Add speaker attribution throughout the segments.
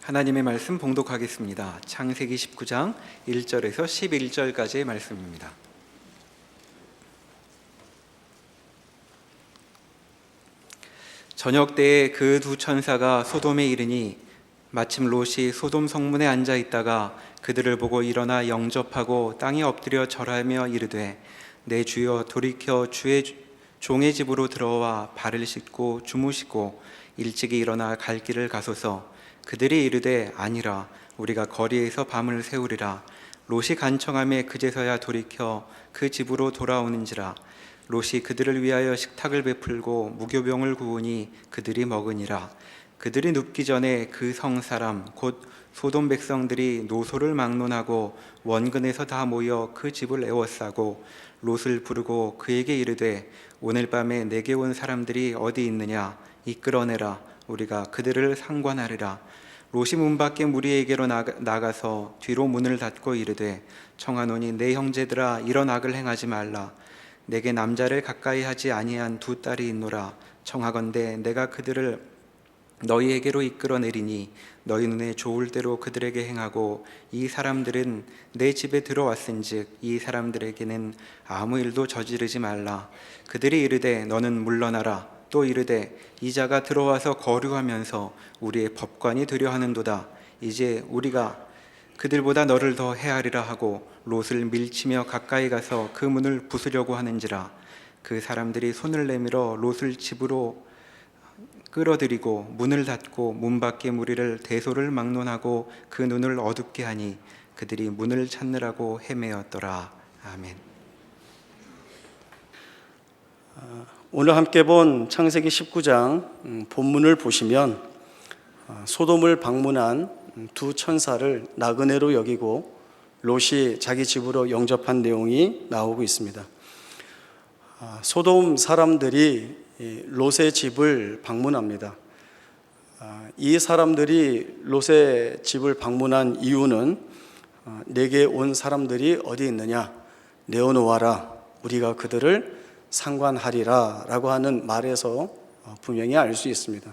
Speaker 1: 하나님의 말씀 봉독하겠습니다. 창세기 19장 1절에서 11절까지의 말씀입니다. 저녁 때에 그 두 천사가 소돔에 이르니 마침 롯이 소돔 성문에 앉아 있다가 그들을 보고 일어나 영접하고 땅에 엎드려 절하며 이르되 내 주여 돌이켜 주의 종의 집으로 들어와 발을 씻고 주무시고 일찍이 일어나 갈 길을 가소서. 그들이 이르되 아니라 우리가 거리에서 밤을 새우리라. 롯이 간청하매 그제서야 돌이켜 그 집으로 돌아오는지라. 롯이 그들을 위하여 식탁을 베풀고 무교병을 구우니 그들이 먹으니라. 그들이 눕기 전에 그 성 사람 곧 소돔 백성들이 노소를 막론하고 원근에서 다 모여 그 집을 에워싸고 롯을 부르고 그에게 이르되 오늘 밤에 내게 온 사람들이 어디 있느냐 이끌어내라. 우리가 그들을 상관하리라. 롯이 문 밖에 무리에게로 나가서 뒤로 문을 닫고 이르되 청하노니 내 형제들아 이런 악을 행하지 말라. 내게 남자를 가까이 하지 아니한 두 딸이 있노라. 청하건대 내가 그들을 너희에게로 이끌어내리니 너희 눈에 좋을 대로 그들에게 행하고 이 사람들은 내 집에 들어왔은즉 이 사람들에게는 아무 일도 저지르지 말라. 그들이 이르되 너는 물러나라. 또 이르되 이 자가 들어와서 거류하면서 우리의 법관이 되려 하는도다. 이제 우리가 그들보다 너를 더 헤아리라 하고 롯을 밀치며 가까이 가서 그 문을 부수려고 하는지라. 그 사람들이 손을 내밀어 롯을 집으로 끌어들이고 문을 닫고 문 밖에 무리를 대소를 막론하고 그 눈을 어둡게 하니 그들이 문을 찾느라고 헤매었더라. 아멘.
Speaker 2: 오늘 함께 본 창세기 19장 본문을 보시면 소돔을 방문한 두 천사를 나그네로 여기고 롯이 자기 집으로 영접한 내용이 나오고 있습니다. 소돔 사람들이 롯의 집을 방문합니다. 이 사람들이 롯의 집을 방문한 이유는 내게 온 사람들이 어디 있느냐 내어놓아라. 우리가 그들을 상관하리라 라고 하는 말에서 분명히 알 수 있습니다.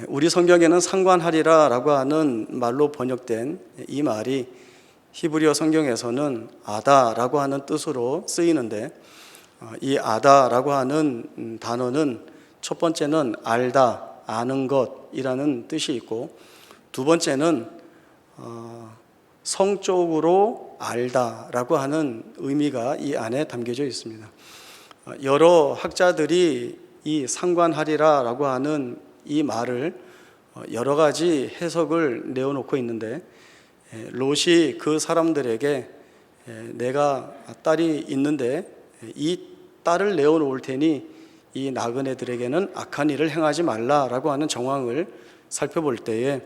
Speaker 2: 우리 성경에는 상관하리라 라고 하는 말로 번역된 이 말이 히브리어 성경에서는 아다라고 하는 뜻으로 쓰이는데, 이 아다라고 하는 단어는 첫 번째는 알다, 아는 것이라는 뜻이 있고, 두 번째는 성적으로 알다라고 하는 의미가 이 안에 담겨져 있습니다. 여러 학자들이 이 상관하리라라고 하는 이 말을 여러 가지 해석을 내어놓고 있는데, 롯이 그 사람들에게 내가 딸이 있는데 이 딸을 내어놓을 테니 이 나그네들에게는 악한 일을 행하지 말라라고 하는 정황을 살펴볼 때에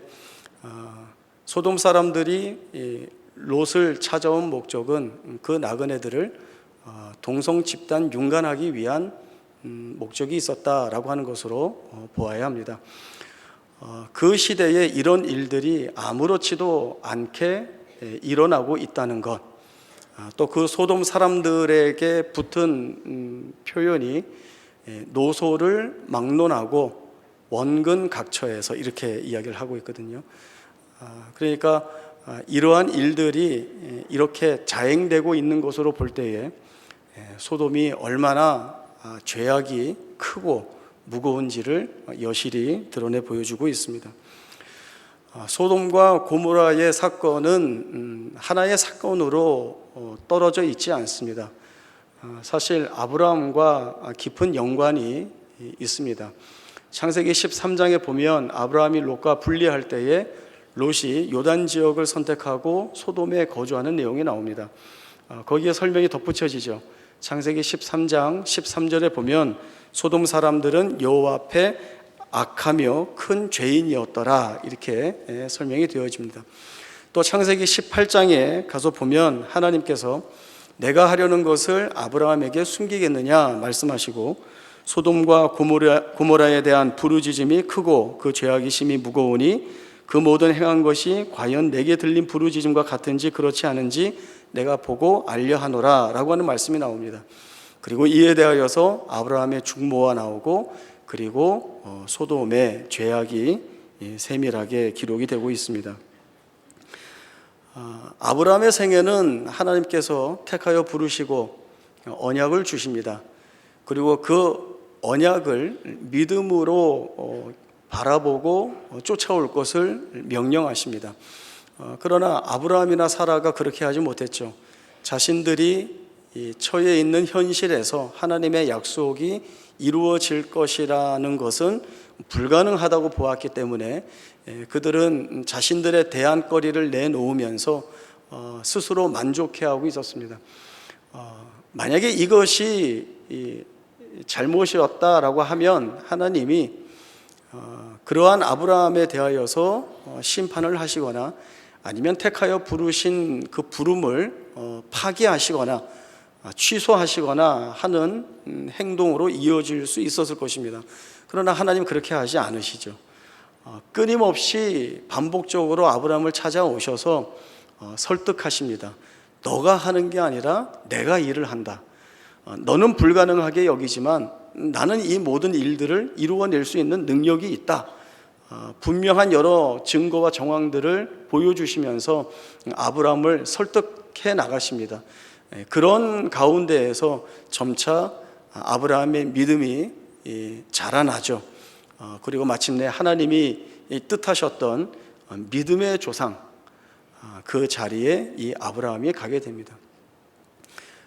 Speaker 2: 소돔 사람들이 롯을 찾아온 목적은 그 나그네들을 동성 집단 융간하기 위한 목적이 있었다라고 하는 것으로 보아야 합니다. 그 시대에 이런 일들이 아무렇지도 않게 일어나고 있다는 것, 또 그 소돔 사람들에게 붙은 표현이 노소를 막론하고 원근 각처에서 이렇게 이야기를 하고 있거든요. 그러니까 이러한 일들이 이렇게 자행되고 있는 것으로 볼 때에 소돔이 얼마나 죄악이 크고 무거운지를 여실히 드러내 보여주고 있습니다. 소돔과 고모라의 사건은 하나의 사건으로 떨어져 있지 않습니다. 사실 아브라함과 깊은 연관이 있습니다. 창세기 13장에 보면 아브라함이 롯과 분리할 때에 롯이 요단 지역을 선택하고 소돔에 거주하는 내용이 나옵니다. 거기에 설명이 덧붙여지죠. 창세기 13장 13절에 보면 소돔 사람들은 여호와 앞에 악하며 큰 죄인이었더라, 이렇게 설명이 되어집니다. 또 창세기 18장에 가서 보면 하나님께서 내가 하려는 것을 아브라함에게 숨기겠느냐 말씀하시고, 소돔과 고모라에 대한 부르짖음이 크고 그 죄악이 심히 무거우니 그 모든 행한 것이 과연 내게 들린 부르짖음과 같은지 그렇지 않은지 내가 보고 알려하노라 라고 하는 말씀이 나옵니다. 그리고 이에 대하여서 아브라함의 중모가 나오고, 그리고 소돔의 죄악이 세밀하게 기록이 되고 있습니다. 아브라함의 생애는 하나님께서 택하여 부르시고 언약을 주십니다. 그리고 그 언약을 믿음으로 바라보고 쫓아올 것을 명령하십니다. 그러나 아브라함이나 사라가 그렇게 하지 못했죠. 자신들이 처해 있는 현실에서 하나님의 약속이 이루어질 것이라는 것은 불가능하다고 보았기 때문에 그들은 자신들의 대안거리를 내놓으면서 스스로 만족해하고 있었습니다. 만약에 이것이 잘못이었다라고 하면 하나님이 그러한 아브라함에 대하여서 심판을 하시거나 아니면 택하여 부르신 그 부름을 파기하시거나 취소하시거나 하는 행동으로 이어질 수 있었을 것입니다. 그러나 하나님 그렇게 하지 않으시죠. 끊임없이 반복적으로 아브라함을 찾아오셔서 설득하십니다. 너가 하는 게 아니라 내가 일을 한다. 너는 불가능하게 여기지만 나는 이 모든 일들을 이루어낼 수 있는 능력이 있다. 분명한 여러 증거와 정황들을 보여주시면서 아브라함을 설득해 나가십니다. 그런 가운데에서 점차 아브라함의 믿음이 자라나죠. 그리고 마침내 하나님이 뜻하셨던 믿음의 조상, 그 자리에 이 아브라함이 가게 됩니다.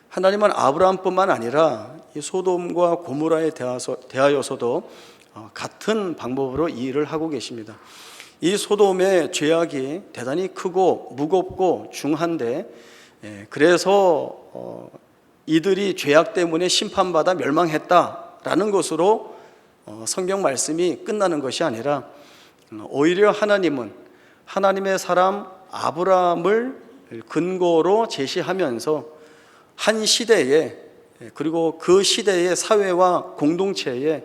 Speaker 2: 하나님은 아브라함뿐만 아니라 이 소돔과 고모라에 대하여서도 같은 방법으로 이 일을 하고 계십니다. 이 소돔의 죄악이 대단히 크고 무겁고 중한데 그래서 이들이 죄악 때문에 심판받아 멸망했다라는 것으로 성경 말씀이 끝나는 것이 아니라 오히려 하나님은 하나님의 사람 아브라함을 근거로 제시하면서 한 시대에 그리고 그 시대의 사회와 공동체에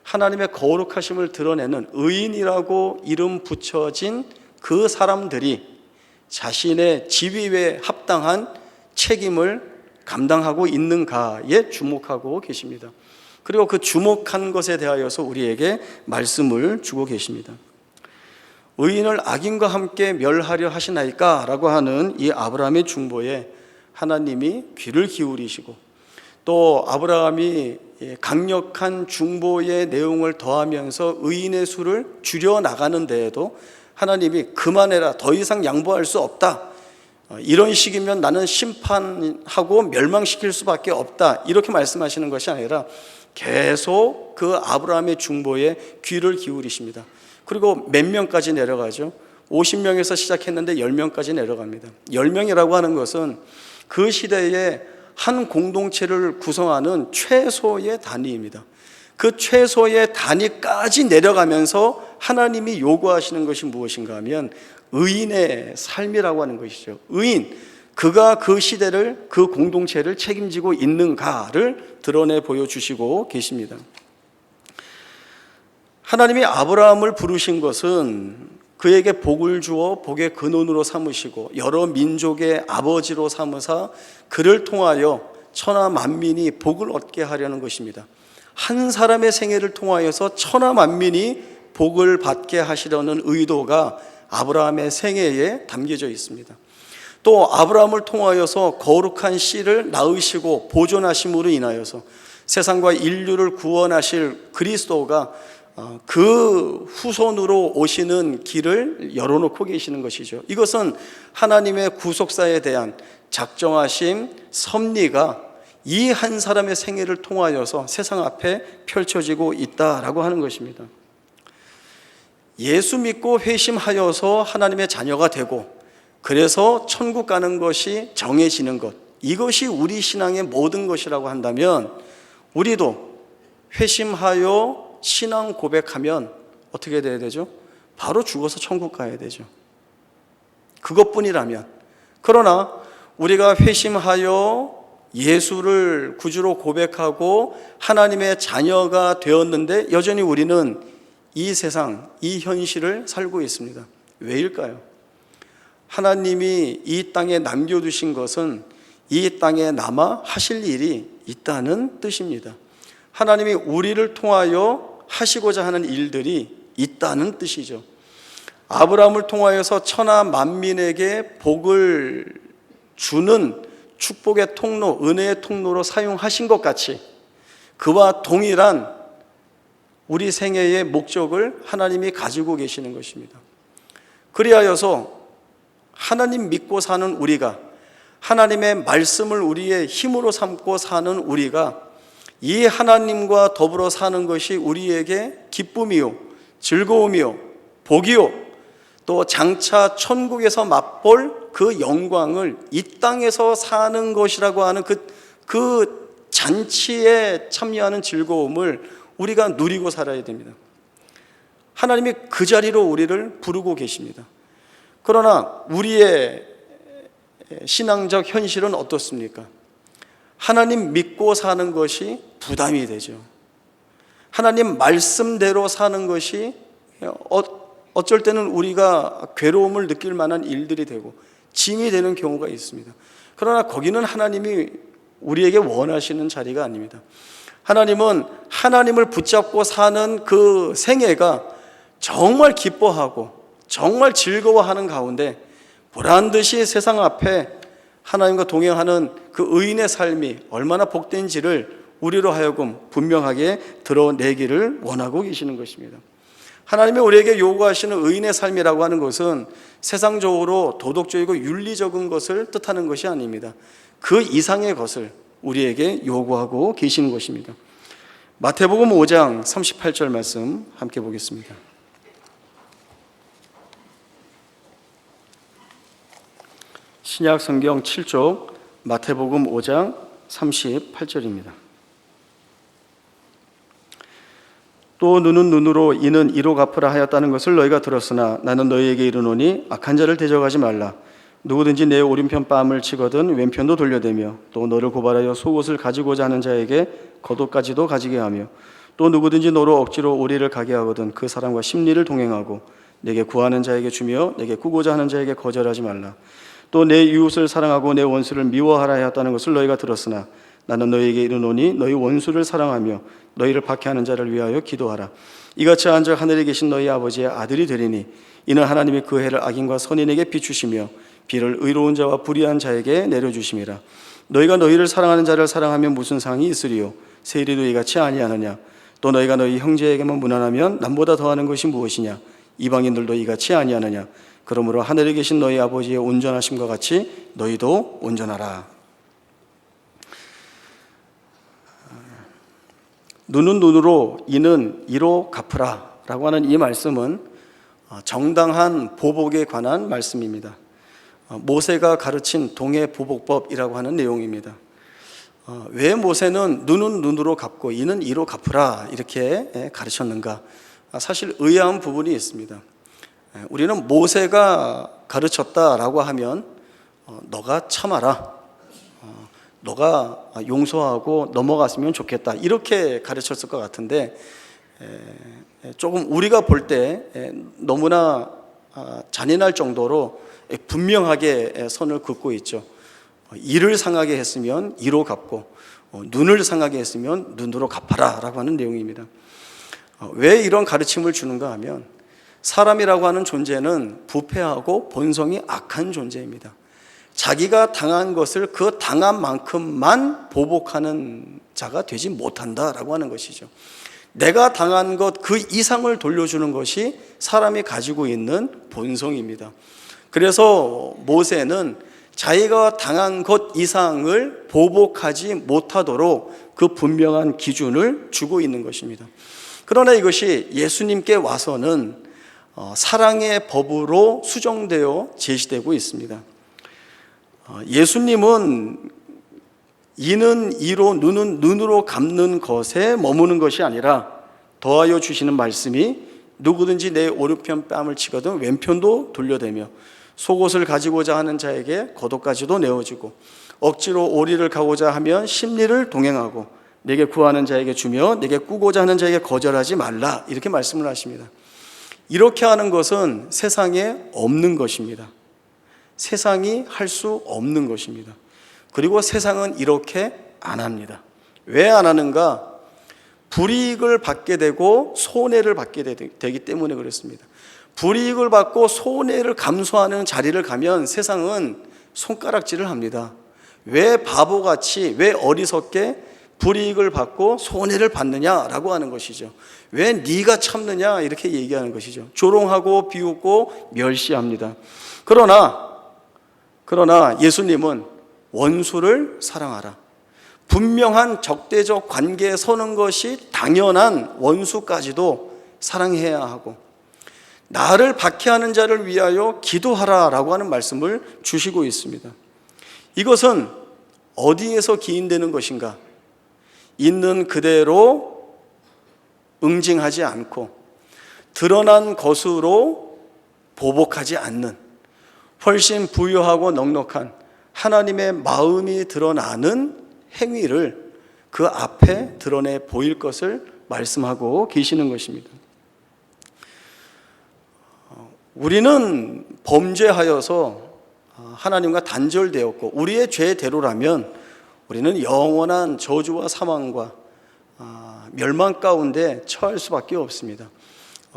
Speaker 2: 하나님의 거룩하심을 드러내는 의인이라고 이름 붙여진 그 사람들이 자신의 지위에 합당한 책임을 감당하고 있는가에 주목하고 계십니다. 그리고 그 주목한 것에 대하여서 우리에게 말씀을 주고 계십니다. 의인을 악인과 함께 멸하려 하시나이까? 라고 하는 이 아브라함의 중보에 하나님이 귀를 기울이시고 또 아브라함이 강력한 중보의 내용을 더하면서 의인의 수를 줄여나가는 데에도 하나님이 그만해라, 더 이상 양보할 수 없다, 이런 식이면 나는 심판하고 멸망시킬 수밖에 없다, 이렇게 말씀하시는 것이 아니라 계속 그 아브라함의 중보에 귀를 기울이십니다. 그리고 몇 명까지 내려가죠? 50명에서 시작했는데 10명까지 내려갑니다. 10명이라고 하는 것은 그 시대에 한 공동체를 구성하는 최소의 단위입니다. 그 최소의 단위까지 내려가면서 하나님이 요구하시는 것이 무엇인가 하면 의인의 삶이라고 하는 것이죠. 의인, 그가 그 시대를, 그 공동체를 책임지고 있는가를 드러내 보여주시고 계십니다. 하나님이 아브라함을 부르신 것은 그에게 복을 주어 복의 근원으로 삼으시고 여러 민족의 아버지로 삼으사 그를 통하여 천하 만민이 복을 얻게 하려는 것입니다. 한 사람의 생애를 통하여서 천하 만민이 복을 받게 하시려는 의도가 아브라함의 생애에 담겨져 있습니다. 또 아브라함을 통하여서 거룩한 씨를 낳으시고 보존하심으로 인하여서 세상과 인류를 구원하실 그리스도가 그 후손으로 오시는 길을 열어놓고 계시는 것이죠. 이것은 하나님의 구속사에 대한 작정하심, 섭리가 이 한 사람의 생애를 통하여서 세상 앞에 펼쳐지고 있다라고 하는 것입니다. 예수 믿고 회심하여서 하나님의 자녀가 되고 그래서 천국 가는 것이 정해지는 것, 이것이 우리 신앙의 모든 것이라고 한다면 우리도 회심하여 신앙 고백하면 어떻게 돼야 되죠? 바로 죽어서 천국 가야 되죠. 그것뿐이라면. 그러나 우리가 회심하여 예수를 구주로 고백하고 하나님의 자녀가 되었는데 여전히 우리는 이 세상, 이 현실을 살고 있습니다. 왜일까요? 하나님이 이 땅에 남겨두신 것은 이 땅에 남아 하실 일이 있다는 뜻입니다. 하나님이 우리를 통하여 하시고자 하는 일들이 있다는 뜻이죠. 아브라함을 통하여서 천하 만민에게 복을 주는 축복의 통로, 은혜의 통로로 사용하신 것 같이 그와 동일한 우리 생애의 목적을 하나님이 가지고 계시는 것입니다. 그리하여서 하나님 믿고 사는 우리가, 하나님의 말씀을 우리의 힘으로 삼고 사는 우리가 이 하나님과 더불어 사는 것이 우리에게 기쁨이요, 즐거움이요, 복이요, 또 장차 천국에서 맛볼 그 영광을 이 땅에서 사는 것이라고 하는 그 잔치에 참여하는 즐거움을 우리가 누리고 살아야 됩니다. 하나님이 그 자리로 우리를 부르고 계십니다. 그러나 우리의 신앙적 현실은 어떻습니까? 하나님 믿고 사는 것이 부담이 되죠. 하나님 말씀대로 사는 것이 어쩔 때는 우리가 괴로움을 느낄 만한 일들이 되고 짐이 되는 경우가 있습니다. 그러나 거기는 하나님이 우리에게 원하시는 자리가 아닙니다. 하나님은 하나님을 붙잡고 사는 그 생애가 정말 기뻐하고 정말 즐거워하는 가운데 보란듯이 세상 앞에 하나님과 동행하는 그 의인의 삶이 얼마나 복된지를 우리로 하여금 분명하게 드러내기를 원하고 계시는 것입니다. 하나님이 우리에게 요구하시는 의인의 삶이라고 하는 것은 세상적으로 도덕적이고 윤리적인 것을 뜻하는 것이 아닙니다. 그 이상의 것을 우리에게 요구하고 계시는 것입니다. 마태복음 5장 38절 말씀 함께 보겠습니다. 신약 성경 7쪽 마태복음 5장 38절입니다. 또 눈은 눈으로 이는 이로 갚으라 하였다는 것을 너희가 들었으나 나는 너희에게 이르노니 악한 자를 대적하지 말라. 누구든지 내 오른편 뺨을 치거든 왼편도 돌려대며 또 너를 고발하여 속옷을 가지고자 하는 자에게 겉옷까지도 가지게 하며 또 누구든지 너로 억지로 오리를 가게 하거든 그 사람과 심리를 동행하고 내게 구하는 자에게 주며 내게 꾸고자 하는 자에게 거절하지 말라. 또 내 이웃을 사랑하고 내 원수를 미워하라 하였다는 것을 너희가 들었으나 나는 너희에게 이르노니 너희 원수를 사랑하며 너희를 박해하는 자를 위하여 기도하라. 이같이 한즉 하늘에 계신 너희 아버지의 아들이 되리니 이는 하나님이 그 해를 악인과 선인에게 비추시며 비를 의로운 자와 불의한 자에게 내려주심이라. 너희가 너희를 사랑하는 자를 사랑하면 무슨 상이 있으리요? 세리도 이같이 아니하느냐? 또 너희가 너희 형제에게만 무난하면 남보다 더하는 것이 무엇이냐? 이방인들도 이같이 아니하느냐? 그러므로 하늘에 계신 너희 아버지의 온전하심과 같이 너희도 온전하라. 눈은 눈으로 이는 이로 갚으라 라고 하는 이 말씀은 정당한 보복에 관한 말씀입니다. 모세가 가르친 동해보복법이라고 하는 내용입니다. 왜 모세는 눈은 눈으로 갚고 이는 이로 갚으라 이렇게 가르쳤는가? 사실 의아한 부분이 있습니다. 우리는 모세가 가르쳤다라고 하면 너가 참아라, 너가 용서하고 넘어갔으면 좋겠다 이렇게 가르쳤을 것 같은데 조금 우리가 볼 때 너무나 잔인할 정도로 분명하게 선을 긋고 있죠. 이를 상하게 했으면 이로 갚고 눈을 상하게 했으면 눈으로 갚아라 라고 하는 내용입니다. 왜 이런 가르침을 주는가 하면 사람이라고 하는 존재는 부패하고 본성이 악한 존재입니다. 자기가 당한 것을 그 당한 만큼만 보복하는 자가 되지 못한다라고 하는 것이죠. 내가 당한 것 그 이상을 돌려주는 것이 사람이 가지고 있는 본성입니다. 그래서 모세는 자기가 당한 것 이상을 보복하지 못하도록 그 분명한 기준을 주고 있는 것입니다. 그러나 이것이 예수님께 와서는 사랑의 법으로 수정되어 제시되고 있습니다. 예수님은 이는 이로 눈은 눈으로 갚는 것에 머무는 것이 아니라 더하여 주시는 말씀이 누구든지 내 오른편 뺨을 치거든 왼편도 돌려대며 속옷을 가지고자 하는 자에게 겉옷까지도 내어주고 억지로 오리를 가고자 하면 심리를 동행하고 내게 구하는 자에게 주며 내게 꾸고자 하는 자에게 거절하지 말라 이렇게 말씀을 하십니다. 이렇게 하는 것은 세상에 없는 것입니다. 세상이 할 수 없는 것입니다. 그리고 세상은 이렇게 안 합니다. 왜 안 하는가? 불이익을 받게 되고 손해를 받게 되기 때문에 그렇습니다. 불이익을 받고 손해를 감수하는 자리를 가면 세상은 손가락질을 합니다. 왜 바보같이, 왜 어리석게 불이익을 받고 손해를 받느냐라고 하는 것이죠. 왜 네가 참느냐 이렇게 얘기하는 것이죠. 조롱하고 비웃고 멸시합니다. 그러나 예수님은 원수를 사랑하라. 분명한 적대적 관계에 서는 것이 당연한 원수까지도 사랑해야 하고, 나를 박해하는 자를 위하여 기도하라라고 하는 말씀을 주시고 있습니다. 이것은 어디에서 기인되는 것인가? 있는 그대로 응징하지 않고 드러난 것으로 보복하지 않는, 훨씬 부유하고 넉넉한 하나님의 마음이 드러나는 행위를 그 앞에 드러내 보일 것을 말씀하고 계시는 것입니다. 우리는 범죄하여서 하나님과 단절되었고, 우리의 죄대로라면 우리는 영원한 저주와 사망과 멸망 가운데 처할 수밖에 없습니다.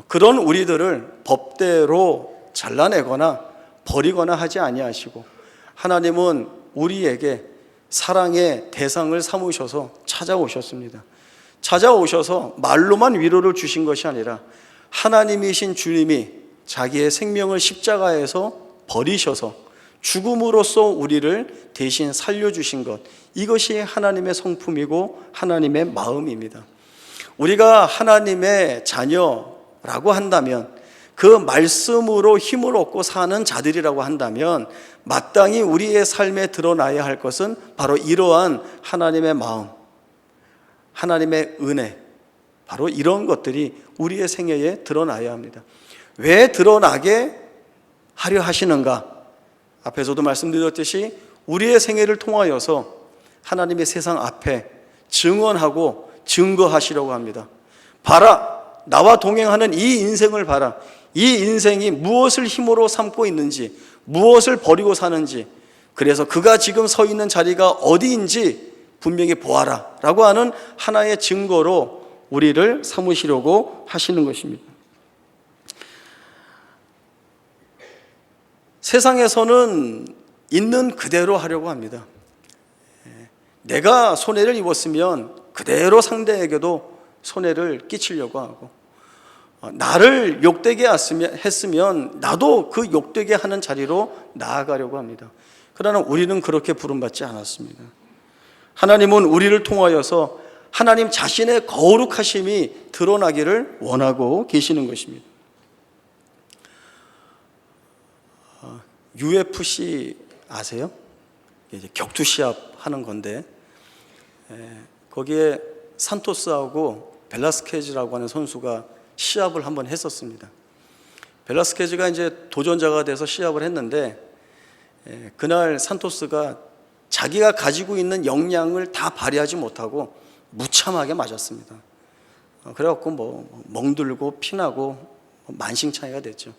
Speaker 2: 그런 우리들을 법대로 잘라내거나 버리거나 하지 아니하시고, 하나님은 우리에게 사랑의 대상을 삼으셔서 찾아오셨습니다. 찾아오셔서 말로만 위로를 주신 것이 아니라 하나님이신 주님이 자기의 생명을 십자가에서 버리셔서 죽음으로써 우리를 대신 살려주신 것, 이것이 하나님의 성품이고 하나님의 마음입니다. 우리가 하나님의 자녀라고 한다면, 그 말씀으로 힘을 얻고 사는 자들이라고 한다면, 마땅히 우리의 삶에 드러나야 할 것은 바로 이러한 하나님의 마음, 하나님의 은혜, 바로 이런 것들이 우리의 생애에 드러나야 합니다. 왜 드러나게 하려 하시는가? 앞에서도 말씀드렸듯이 우리의 생애를 통하여서 하나님의 세상 앞에 증언하고 증거하시려고 합니다. 봐라, 나와 동행하는 이 인생을 봐라. 이 인생이 무엇을 힘으로 삼고 있는지, 무엇을 버리고 사는지, 그래서 그가 지금 서 있는 자리가 어디인지 분명히 보아라 라고 하는 하나의 증거로 우리를 삼으시려고 하시는 것입니다. 세상에서는 있는 그대로 하려고 합니다. 내가 손해를 입었으면 그대로 상대에게도 손해를 끼치려고 하고, 나를 욕되게 했으면 나도 그 욕되게 하는 자리로 나아가려고 합니다. 그러나 우리는 그렇게 부름받지 않았습니다. 하나님은 우리를 통하여서 하나님 자신의 거룩하심이 드러나기를 원하고 계시는 것입니다. UFC 아세요? 이제 격투 시합 하는 건데, 거기에 산토스하고 벨라스케즈라고 하는 선수가 시합을 한번 했었습니다. 벨라스케즈가 이제 도전자가 돼서 시합을 했는데, 그날 산토스가 자기가 가지고 있는 역량을 다 발휘하지 못하고 무참하게 맞았습니다. 그래갖고 뭐 멍들고 피나고 만신창이가 됐죠.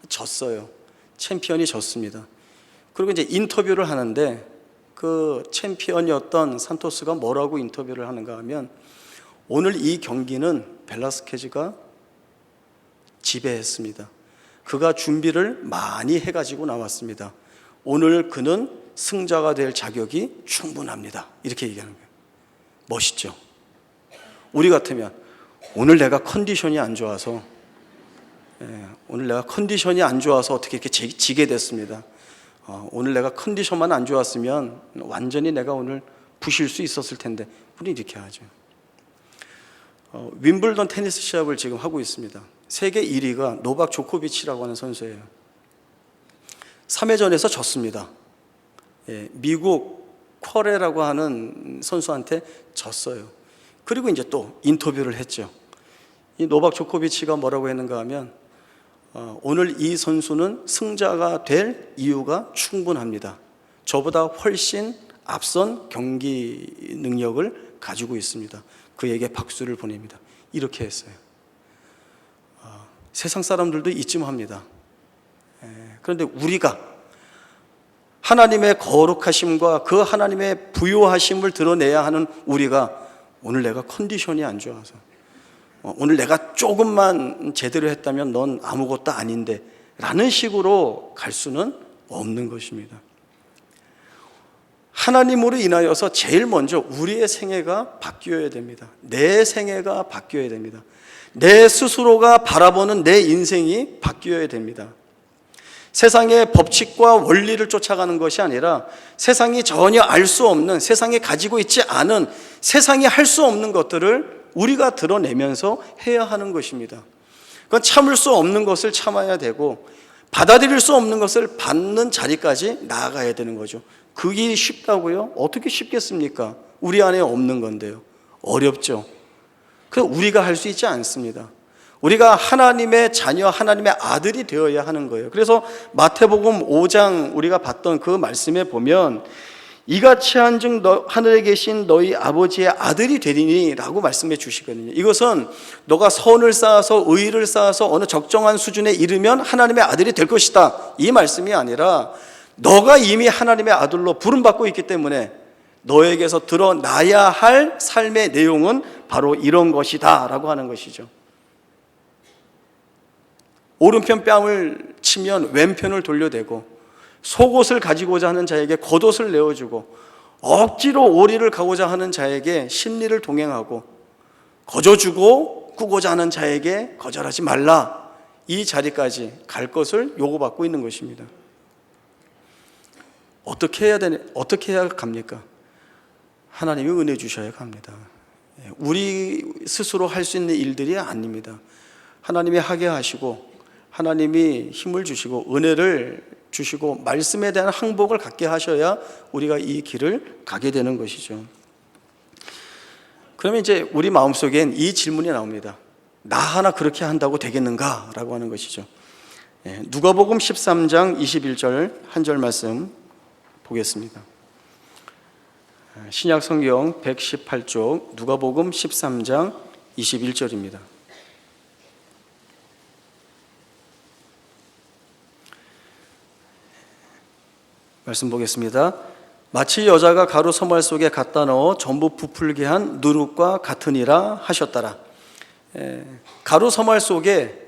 Speaker 2: 졌어요. 챔피언이 졌습니다. 그리고 이제 인터뷰를 하는데, 그 챔피언이었던 산토스가 뭐라고 인터뷰를 하는가 하면, 오늘 이 경기는 벨라스케즈가 지배했습니다. 그가 준비를 많이 해가지고 나왔습니다. 오늘 그는 승자가 될 자격이 충분합니다. 이렇게 얘기하는 거예요. 멋있죠? 우리 같으면 오늘 내가 컨디션이 안 좋아서 어떻게 이렇게 지게 됐습니다. 오늘 내가 컨디션만 안 좋았으면 완전히 내가 오늘 부실 수 있었을 텐데, 우리 이렇게 하죠. 윈블던 테니스 시합을 지금 하고 있습니다. 세계 1위가 노박 조코비치라고 하는 선수예요. 3회전에서 졌습니다. 미국 쿼레라고 하는 선수한테 졌어요. 그리고 이제 또 인터뷰를 했죠. 이 노박 조코비치가 뭐라고 했는가 하면, 오늘 이 선수는 승자가 될 이유가 충분합니다. 저보다 훨씬 앞선 경기 능력을 가지고 있습니다. 그에게 박수를 보냅니다. 이렇게 했어요. 세상 사람들도 이쯤 합니다. 그런데 우리가 하나님의 거룩하심과 그 하나님의 부요하심을 드러내야 하는 우리가, 오늘 내가 컨디션이 안 좋아서, 오늘 내가 조금만 제대로 했다면 넌 아무것도 아닌데 라는 식으로 갈 수는 없는 것입니다. 하나님으로 인하여서 제일 먼저 우리의 생애가 바뀌어야 됩니다. 내 생애가 바뀌어야 됩니다. 내 스스로가 바라보는 내 인생이 바뀌어야 됩니다. 세상의 법칙과 원리를 쫓아가는 것이 아니라 세상이 전혀 알 수 없는, 세상이 가지고 있지 않은, 세상이 할 수 없는 것들을 우리가 드러내면서 해야 하는 것입니다. 그건 참을 수 없는 것을 참아야 되고 받아들일 수 없는 것을 받는 자리까지 나아가야 되는 거죠. 그게 쉽다고요? 어떻게 쉽겠습니까? 우리 안에 없는 건데요. 어렵죠. 그래서 우리가 할 수 있지 않습니다. 우리가 하나님의 자녀, 하나님의 아들이 되어야 하는 거예요. 그래서 마태복음 5장 우리가 봤던 그 말씀에 보면 이같이 한즉 하늘에 계신 너희 아버지의 아들이 되리니 라고 말씀해 주시거든요. 이것은 너가 선을 쌓아서 의를 쌓아서 어느 적정한 수준에 이르면 하나님의 아들이 될 것이다, 이 말씀이 아니라 너가 이미 하나님의 아들로 부름받고 있기 때문에 너에게서 드러나야 할 삶의 내용은 바로 이런 것이다 라고 하는 것이죠. 오른편 뺨을 치면 왼편을 돌려대고 속옷을 가지고자 하는 자에게 겉옷을 내어주고 억지로 오리를 가고자 하는 자에게 심리를 동행하고 거저주고 꾸고자 하는 자에게 거절하지 말라, 이 자리까지 갈 것을 요구받고 있는 것입니다. 어떻게 해야 갑니까? 하나님이 은혜 주셔야 갑니다. 우리 스스로 할 수 있는 일들이 아닙니다. 하나님이 하게 하시고 하나님이 힘을 주시고 은혜를 주시고 말씀에 대한 항복을 갖게 하셔야 우리가 이 길을 가게 되는 것이죠. 그러면 이제 우리 마음속엔 이 질문이 나옵니다. 나 하나 그렇게 한다고 되겠는가? 라고 하는 것이죠. 누가복음 13장 21절 한 절 말씀 보겠습니다. 신약 성경 118쪽 누가복음 13장 21절입니다. 말씀 보겠습니다. 마치 여자가 가루 서말 속에 갖다 넣어 전부 부풀게 한 누룩과 같으니라 하셨더라. 가루 서말 속에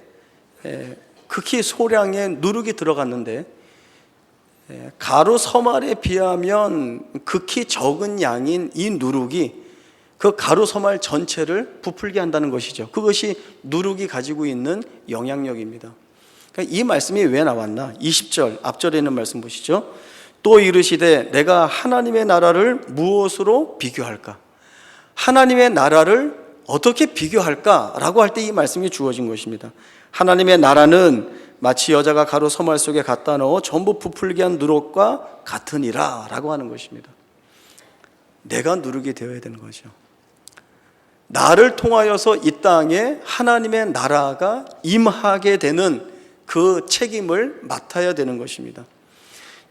Speaker 2: 극히 소량의 누룩이 들어갔는데 가루 서말에 비하면 극히 적은 양인 이 누룩이 그 가루 서말 전체를 부풀게 한다는 것이죠. 그것이 누룩이 가지고 있는 영향력입니다. 그러니까 이 말씀이 왜 나왔나? 20절 앞절에 있는 말씀 보시죠. 또 이르시되 내가 하나님의 나라를 무엇으로 비교할까? 하나님의 나라를 어떻게 비교할까? 라고 할 때 이 말씀이 주어진 것입니다. 하나님의 나라는 마치 여자가 가루 서말 속에 갖다 넣어 전부 부풀게 한 누룩과 같으니라 라고 하는 것입니다. 내가 누룩이 되어야 되는 거죠. 나를 통하여서 이 땅에 하나님의 나라가 임하게 되는 그 책임을 맡아야 되는 것입니다.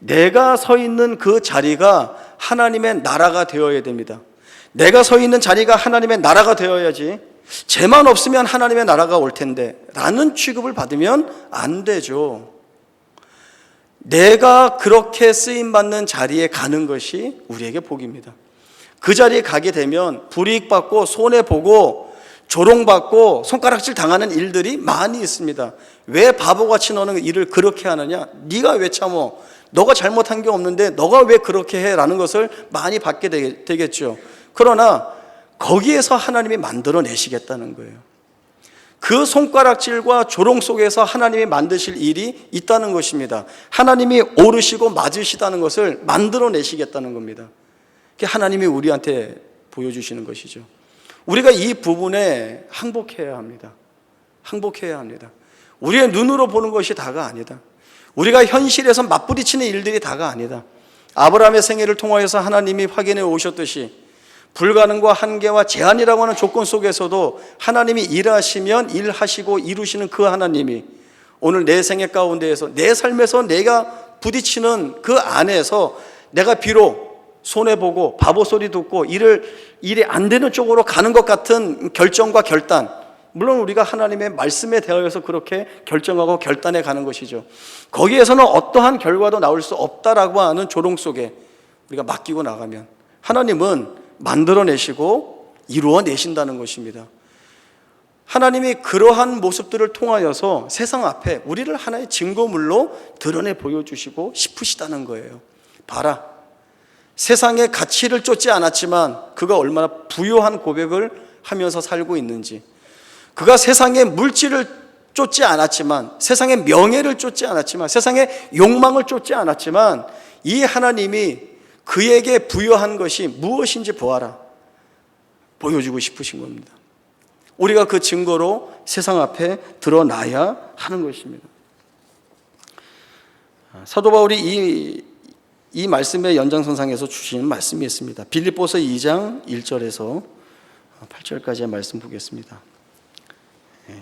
Speaker 2: 내가 서 있는 그 자리가 하나님의 나라가 되어야 됩니다. 내가 서 있는 자리가 하나님의 나라가 되어야지 죄만 없으면 하나님의 나라가 올 텐데 라는 취급을 받으면 안 되죠. 내가 그렇게 쓰임받는 자리에 가는 것이 우리에게 복입니다. 그 자리에 가게 되면 불이익받고 손해보고 조롱받고 손가락질 당하는 일들이 많이 있습니다. 왜 바보같이 너는 일을 그렇게 하느냐? 네가 왜 참어? 너가 잘못한 게 없는데 너가 왜 그렇게 해? 라는 것을 많이 받게 되겠죠. 그러나 거기에서 하나님이 만들어내시겠다는 거예요. 그 손가락질과 조롱 속에서 하나님이 만드실 일이 있다는 것입니다. 하나님이 오르시고 맞으시다는 것을 만들어내시겠다는 겁니다. 그게 하나님이 우리한테 보여주시는 것이죠. 우리가 이 부분에 항복해야 합니다. 항복해야 합니다. 우리의 눈으로 보는 것이 다가 아니다. 우리가 현실에서 맞부딪히는 일들이 다가 아니다. 아브라함의 생애를 통하여서 하나님이 확인해 오셨듯이 불가능과 한계와 제한이라고 하는 조건 속에서도 하나님이 일하시면 일하시고 이루시는 그 하나님이 오늘 내 생애 가운데에서 내 삶에서 내가 부딪히는 그 안에서 내가 비록 손해보고 바보 소리 듣고 일이 안 되는 쪽으로 가는 것 같은 결정과 결단, 물론 우리가 하나님의 말씀에 대하여서 그렇게 결정하고 결단해 가는 것이죠. 거기에서는 어떠한 결과도 나올 수 없다라고 하는 조롱 속에 우리가 맡기고 나가면 하나님은 만들어내시고 이루어내신다는 것입니다. 하나님이 그러한 모습들을 통하여서 세상 앞에 우리를 하나의 증거물로 드러내 보여주시고 싶으시다는 거예요. 봐라, 세상의 가치를 쫓지 않았지만 그가 얼마나 부유한 고백을 하면서 살고 있는지, 그가 세상의 물질을 쫓지 않았지만, 세상의 명예를 쫓지 않았지만, 세상의 욕망을 쫓지 않았지만, 이 하나님이 그에게 부여한 것이 무엇인지 보아라, 보여주고 싶으신 겁니다. 우리가 그 증거로 세상 앞에 드러나야 하는 것입니다. 사도 바울이 이 말씀의 연장선상에서 주시는 말씀이 있습니다. 빌립보서 2장 1절에서 8절까지의 말씀 보겠습니다.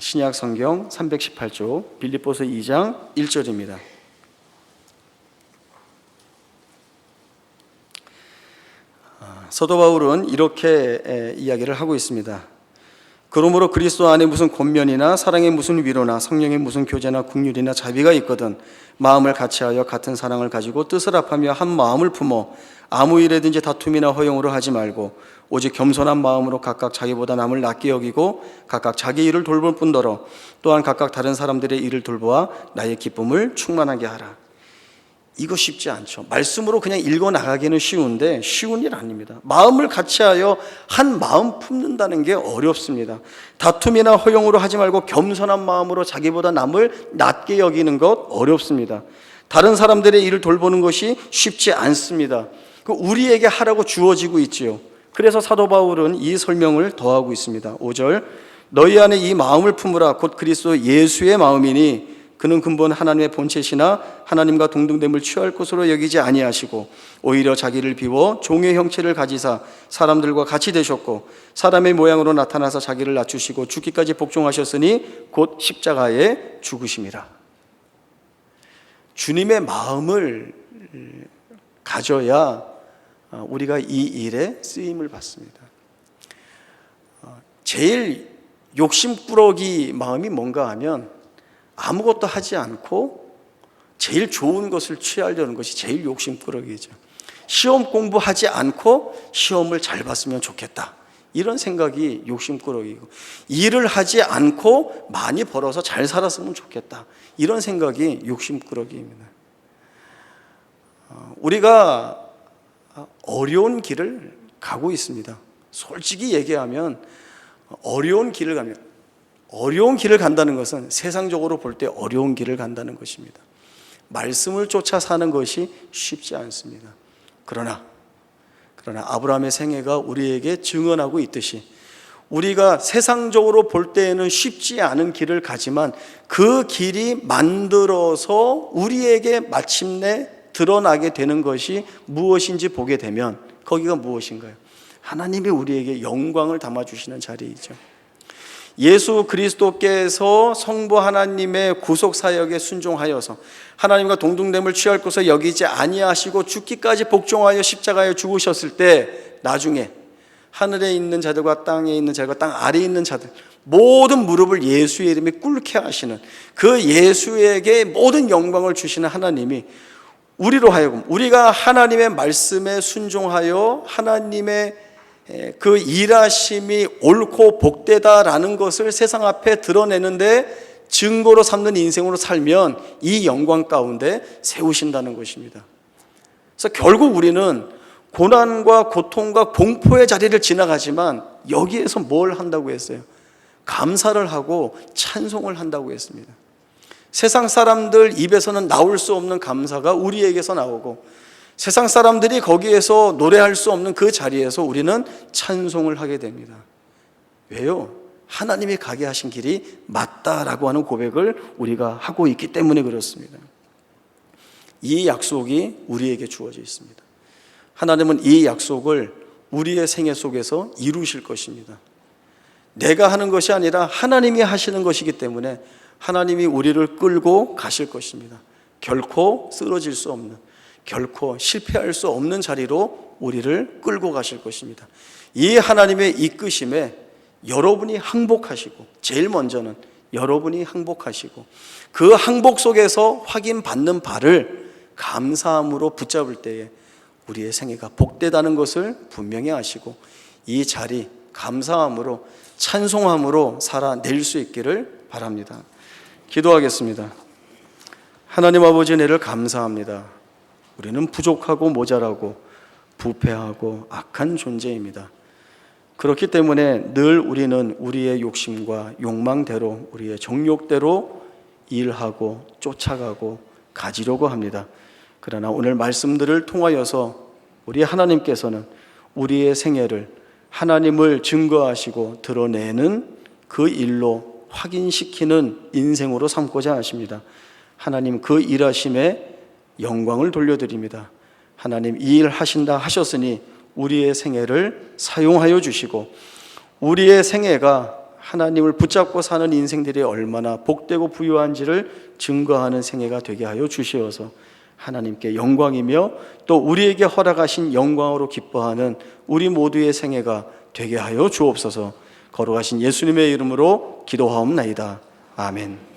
Speaker 2: 신약 성경 318조 빌립보서 2장 1절입니다. 사도 바울은 이렇게 이야기를 하고 있습니다. 그러므로 그리스도 안에 무슨 권면이나 사랑의 무슨 위로나 성령의 무슨 교제나 긍휼이나 자비가 있거든 마음을 같이하여 같은 사랑을 가지고 뜻을 합하며 한 마음을 품어 아무 일에든지 다툼이나 허용으로 하지 말고 오직 겸손한 마음으로 각각 자기보다 남을 낫게 여기고 각각 자기 일을 돌볼 뿐더러 또한 각각 다른 사람들의 일을 돌보아 나의 기쁨을 충만하게 하라. 이거 쉽지 않죠. 말씀으로 그냥 읽어 나가기는 쉬운데 쉬운 일 아닙니다. 마음을 같이하여 한 마음 품는다는 게 어렵습니다. 다툼이나 허용으로 하지 말고 겸손한 마음으로 자기보다 남을 낮게 여기는 것 어렵습니다. 다른 사람들의 일을 돌보는 것이 쉽지 않습니다. 우리에게 하라고 주어지고 있지요. 그래서 사도 바울은 이 설명을 더하고 있습니다. 5절 너희 안에 이 마음을 품으라 곧 그리스도 예수의 마음이니 그는 근본 하나님의 본체시나 하나님과 동등됨을 취할 것으로 여기지 아니하시고 오히려 자기를 비워 종의 형체를 가지사 사람들과 같이 되셨고 사람의 모양으로 나타나서 자기를 낮추시고 죽기까지 복종하셨으니 곧 십자가에 죽으심이라. 주님의 마음을 가져야 우리가 이 일에 쓰임을 받습니다. 제일 욕심꾸러기 마음이 뭔가 하면 아무것도 하지 않고 제일 좋은 것을 취하려는 것이 제일 욕심꾸러기죠. 시험 공부하지 않고 시험을 잘 봤으면 좋겠다, 이런 생각이 욕심꾸러기고, 일을 하지 않고 많이 벌어서 잘 살았으면 좋겠다, 이런 생각이 욕심꾸러기입니다. 우리가 어려운 길을 가고 있습니다. 솔직히 얘기하면 어려운 길을 가면, 어려운 길을 간다는 것은 세상적으로 볼 때 어려운 길을 간다는 것입니다. 말씀을 쫓아 사는 것이 쉽지 않습니다. 그러나 아브라함의 생애가 우리에게 증언하고 있듯이 우리가 세상적으로 볼 때에는 쉽지 않은 길을 가지만 그 길이 만들어서 우리에게 마침내 드러나게 되는 것이 무엇인지 보게 되면 거기가 무엇인가요? 하나님이 우리에게 영광을 담아주시는 자리이죠. 예수 그리스도께서 성부 하나님의 구속사역에 순종하여서 하나님과 동등됨을 취할 것을 여기지 아니하시고 죽기까지 복종하여 십자가에 죽으셨을 때 나중에 하늘에 있는 자들과 땅에 있는 자들과 땅 아래에 있는 자들 모든 무릎을 예수의 이름에 꿇게 하시는 그 예수에게 모든 영광을 주시는 하나님이 우리로 하여금 우리가 하나님의 말씀에 순종하여 하나님의 그 일하심이 옳고 복되다라는 것을 세상 앞에 드러내는데 증거로 삼는 인생으로 살면 이 영광 가운데 세우신다는 것입니다. 그래서 결국 우리는 고난과 고통과 공포의 자리를 지나가지만 여기에서 뭘 한다고 했어요? 감사를 하고 찬송을 한다고 했습니다. 세상 사람들 입에서는 나올 수 없는 감사가 우리에게서 나오고 세상 사람들이 거기에서 노래할 수 없는 그 자리에서 우리는 찬송을 하게 됩니다. 왜요? 하나님이 가게 하신 길이 맞다라고 하는 고백을 우리가 하고 있기 때문에 그렇습니다. 이 약속이 우리에게 주어져 있습니다. 하나님은 이 약속을 우리의 생애 속에서 이루실 것입니다. 내가 하는 것이 아니라 하나님이 하시는 것이기 때문에 하나님이 우리를 끌고 가실 것입니다. 결코 쓰러질 수 없는, 결코 실패할 수 없는 자리로 우리를 끌고 가실 것입니다. 이 하나님의 이끄심에 여러분이 항복하시고, 제일 먼저는 여러분이 항복하시고 그 항복 속에서 확인받는 바를 감사함으로 붙잡을 때에 우리의 생애가 복되다는 것을 분명히 아시고 이 자리 감사함으로 찬송함으로 살아낼 수 있기를 바랍니다. 기도하겠습니다. 하나님 아버지, 은혜를 감사합니다. 우리는 부족하고 모자라고 부패하고 악한 존재입니다. 그렇기 때문에 늘 우리는 우리의 욕심과 욕망대로, 우리의 정욕대로 일하고 쫓아가고 가지려고 합니다. 그러나 오늘 말씀들을 통하여서 우리 하나님께서는 우리의 생애를 하나님을 증거하시고 드러내는 그 일로 확인시키는 인생으로 삼고자 하십니다. 하나님, 그 일하심에 영광을 돌려드립니다. 하나님, 이 일 하신다 하셨으니 우리의 생애를 사용하여 주시고, 우리의 생애가 하나님을 붙잡고 사는 인생들이 얼마나 복되고 부유한지를 증거하는 생애가 되게 하여 주시어서 하나님께 영광이며 또 우리에게 허락하신 영광으로 기뻐하는 우리 모두의 생애가 되게 하여 주옵소서. 거룩하신 예수님의 이름으로 기도하옵나이다. 아멘.